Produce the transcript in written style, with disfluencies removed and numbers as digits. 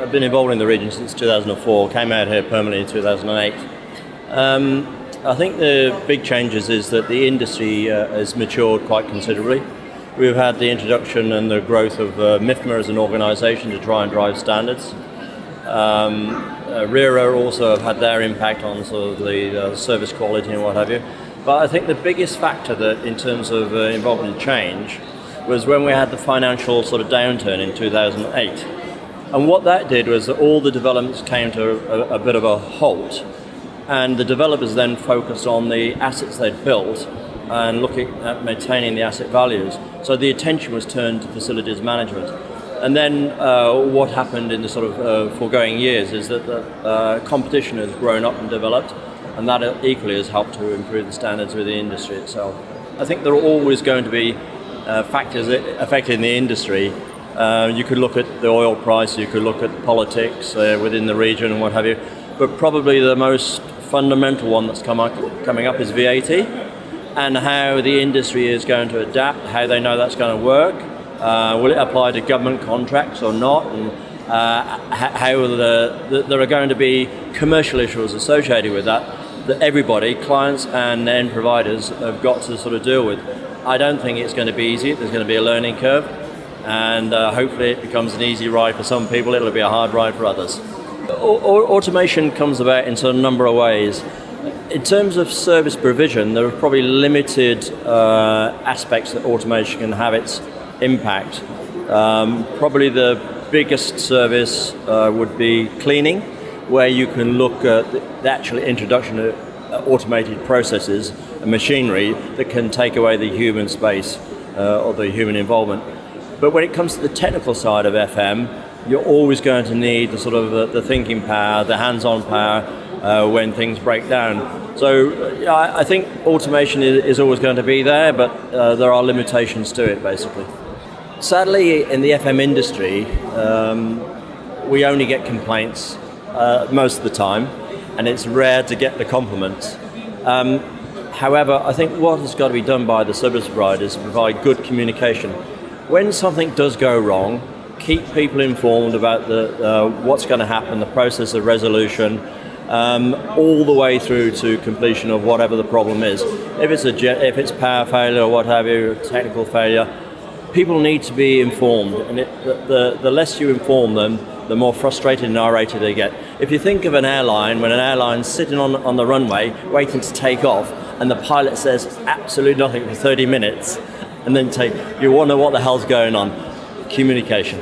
I've been involved in the region since 2004, came out here permanently in 2008. I think the big changes is that the industry has matured quite considerably. We've had the introduction and the growth of MIFMA as an organisation to try and drive standards. RERA also have had their impact on sort of the service quality and what have you. But I think the biggest factor that in terms of involvement in change was when we had the financial sort of downturn in 2008. And what that did was that all the developments came to a bit of a halt, and the developers then focused on the assets they'd built and looking at maintaining the asset values. So the attention was turned to facilities management. And then what happened in the sort of foregoing years is that the competition has grown up and developed, and that equally has helped to improve the standards with the industry itself. I think there are always going to be factors affecting the industry. You could look at the oil price, you could look at politics within the region and what have you, but probably the most fundamental one that's coming up is VAT, and how the industry is going to adapt, how they know that's going to work. Will it apply to government contracts or not, and how there are going to be commercial issues associated with that everybody, clients and end providers, have got to sort of deal with. I don't think it's going to be easy. There's going to be a learning curve, and hopefully it becomes an easy ride for some people. It'll be a hard ride for others. Automation comes about in a number of ways. In terms of service provision, there are probably limited aspects that automation can have its impact. Probably the biggest service would be cleaning, where you can look at the actual introduction of automated processes and machinery that can take away the human space or the human involvement. But when it comes to the technical side of FM, you're always going to need the sort of the thinking power, the hands-on power when things break down. So I think automation is always going to be there, but there are limitations to it, basically. Sadly, in the FM industry, we only get complaints most of the time, and it's rare to get the compliments. However, I think what has got to be done by the service providers is provide good communication. When something does go wrong, keep people informed about what's going to happen, the process of resolution, all the way through to completion of whatever the problem is. If it's power failure or what have you, technical failure, people need to be informed, and the less you inform them, the more frustrated and irritated they get. If you think of an airline, when an airline's sitting on the runway waiting to take off, and the pilot says absolutely nothing for 30 minutes, and then you wonder what the hell's going on. Communication.